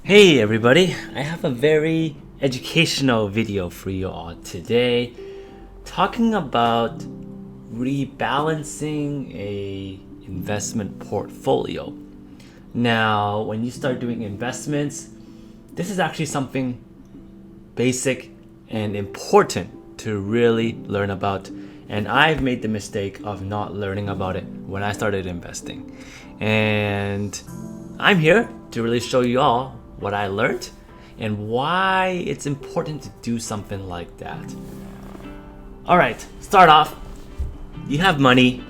Hey everybody, I have a very educational video for you all today talking about rebalancing a investment portfolio. Now, when you start doing investments, this is actually something basic and important to really learn about, and I've made the mistake of not learning about it when I started investing. And I'm here to really show you all what I learned and why it's important to do something like that. Alright, start off. You have money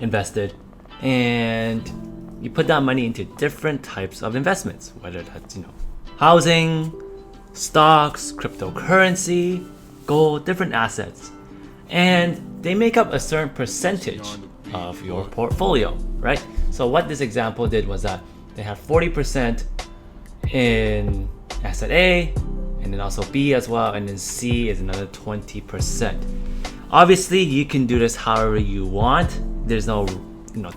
invested and you put that money into different types of investments, whether that's, housing, stocks, cryptocurrency, gold, different assets. And they make up a certain percentage of your portfolio, right? So what this example did was that they had 40% in asset A, and then also B as well, and then C is another 20%. Obviously, you can do this however you want. There's no,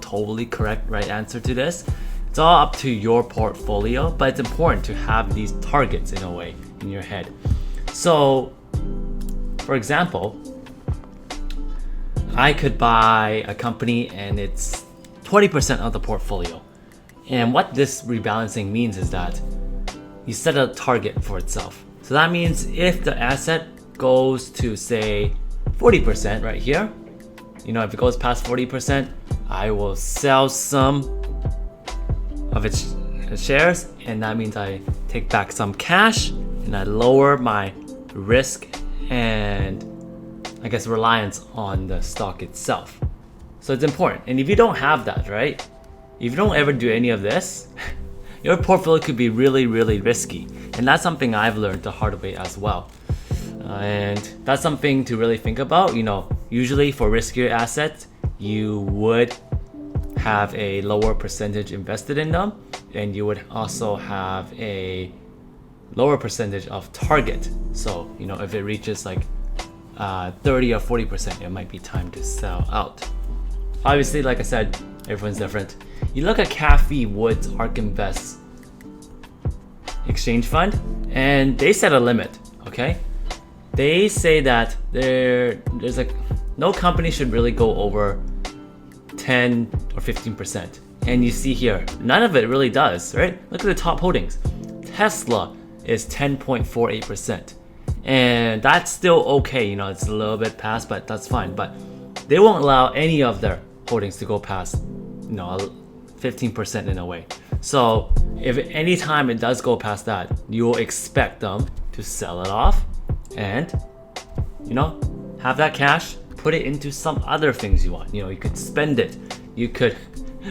totally correct right answer to this. It's all up to your portfolio, but it's important to have these targets in a way in your head. So, for example, I could buy a company and it's 20% of the portfolio. And what this rebalancing means is that you set a target for itself. So that means if the asset goes to say 40% right here, if it goes past 40%, I will sell some of its shares, and that means I take back some cash and I lower my risk and reliance on the stock itself. So it's important. And if you don't have that, right? If you don't ever do any of this, your portfolio could be really, really risky. And that's something I've learned the hard way as well. And that's something to really think about. Usually for riskier assets, you would have a lower percentage invested in them, and you would also have a lower percentage of target. So, if it reaches like 30 or 40%, it might be time to sell out. Obviously, like I said, everyone's different. You look at Cathie Wood's ARK Invest exchange fund, and they set a limit, okay? They say that there's no company should really go over 10 or 15%. And you see here, none of it really does, right? Look at the top holdings. Tesla is 10.48%. And that's still okay, it's a little bit past, but that's fine. But they won't allow any of their holdings to go past 15% in a way. So if any time it does go past that, you will expect them to sell it off and have that cash, put it into some other things you want. You could spend it, you could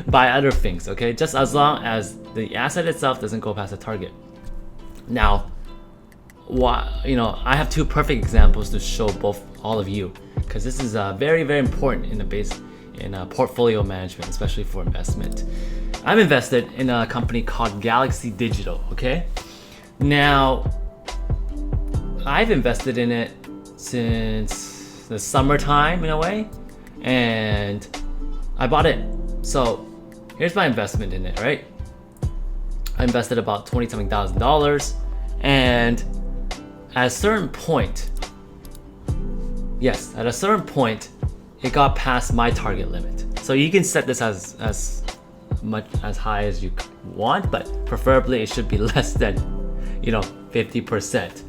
buy other things, okay? Just as long as the asset itself doesn't go past the target. Now, I have two perfect examples to show all of you, because this is very, very important in portfolio management, especially for investment. I'm invested in a company called Galaxy Digital, okay? Now, I've invested in it since the summertime in a way, and I bought it. So here's my investment in it, right? I invested about $20-something thousand, and at a certain point, it got past my target limit. So you can set this as much as high as you want, but preferably it should be less than 50%.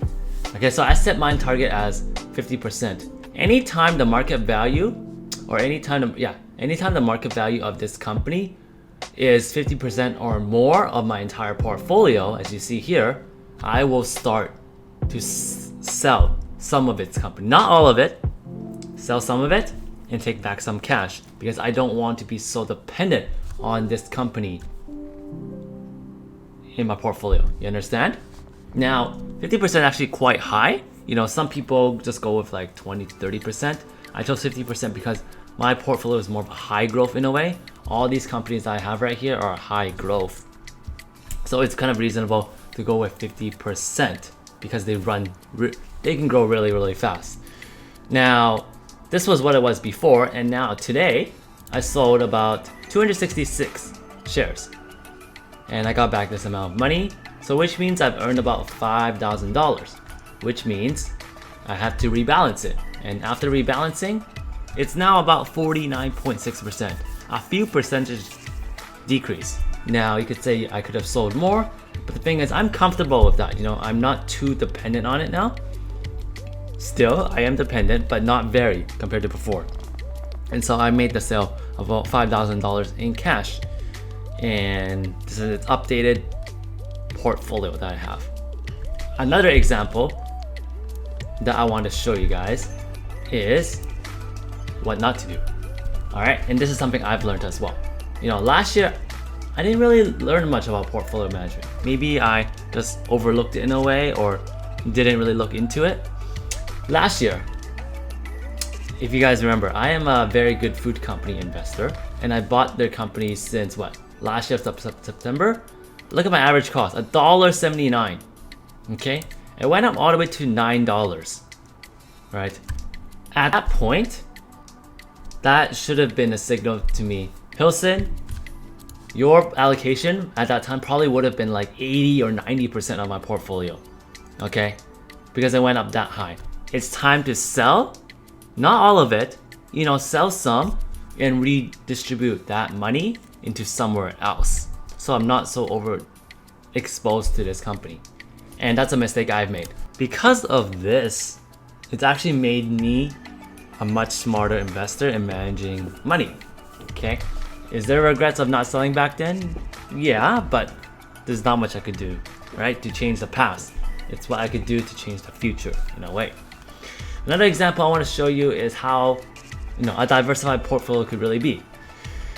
Okay, so I set my target as 50%. Anytime the market value anytime the market value of this company is 50% or more of my entire portfolio, as you see here, I will start to sell some of its company. Not all of it, sell some of it and take back some cash, because I don't want to be so dependent on this company in my portfolio. You understand? Now, 50% is actually quite high. Some people just go with like 20 to 30%. I chose 50% because my portfolio is more of a high growth in a way. All these companies I have right here are high growth. So it's kind of reasonable to go with 50% because they can grow really, really fast. Now, this was what it was before, and now today I sold about 266 shares, and I got back this amount of money. So which means I've earned about $5,000, which means I have to rebalance it. And after rebalancing, it's now about 49.6%, a few percentage decrease. Now you could say I could have sold more, but the thing is I'm comfortable with that. I'm not too dependent on it now. Still, I am dependent, but not very compared to before. And so I made the sale of about $5,000 in cash. And this is its updated portfolio that I have. Another example that I want to show you guys is what not to do. Alright, and this is something I've learned as well. Last year I didn't really learn much about portfolio management. Maybe I just overlooked it in a way or didn't really look into it. Last year, if you guys remember, I am a very good food company investor, and I bought their company since last year September. Look at my average cost, $1.79. Okay, it went up all the way to $9. Right, at that point, that should have been a signal to me. Hilson, your allocation at that time probably would have been like 80 or 90% of my portfolio. Okay, because it went up that high. It's time to sell, not all of it, sell some and redistribute that money into somewhere else. So I'm not so overexposed to this company. And that's a mistake I've made. Because of this, it's actually made me a much smarter investor in managing money. Okay? Is there regrets of not selling back then? Yeah, but there's not much I could do, right? To change the past. It's what I could do to change the future in a way. Another example I want to show you is how a diversified portfolio could really be.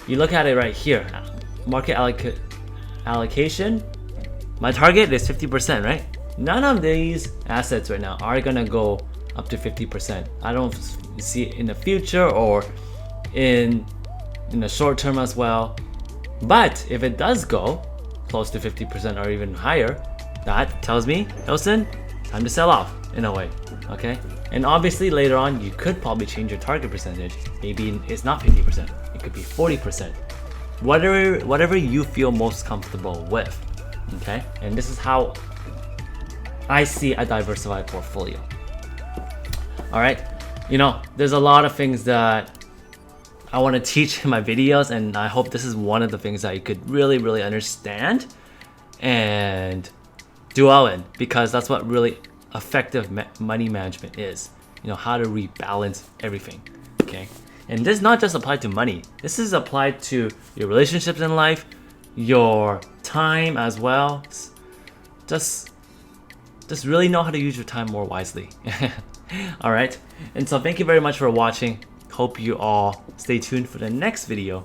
You look at it right here, market allocation. My target is 50%, right? None of these assets right now are gonna go up to 50%. I don't see it in the future or in the short term as well. But if it does go close to 50% or even higher, that tells me, Hilson, time to sell off in a way, okay? And obviously later on, you could probably change your target percentage. Maybe it's not 50%, it could be 40%. Whatever you feel most comfortable with, okay? And this is how I see a diversified portfolio. All right, there's a lot of things that I want to teach in my videos, and I hope this is one of the things that you could really, really understand and do well in, because that's what really effective money management is. How to rebalance everything, okay? And this not just applied to money. This is applied to your relationships in life, your time as well. Just really know how to use your time more wisely. All right, and so thank you very much for watching. Hope you all stay tuned for the next video.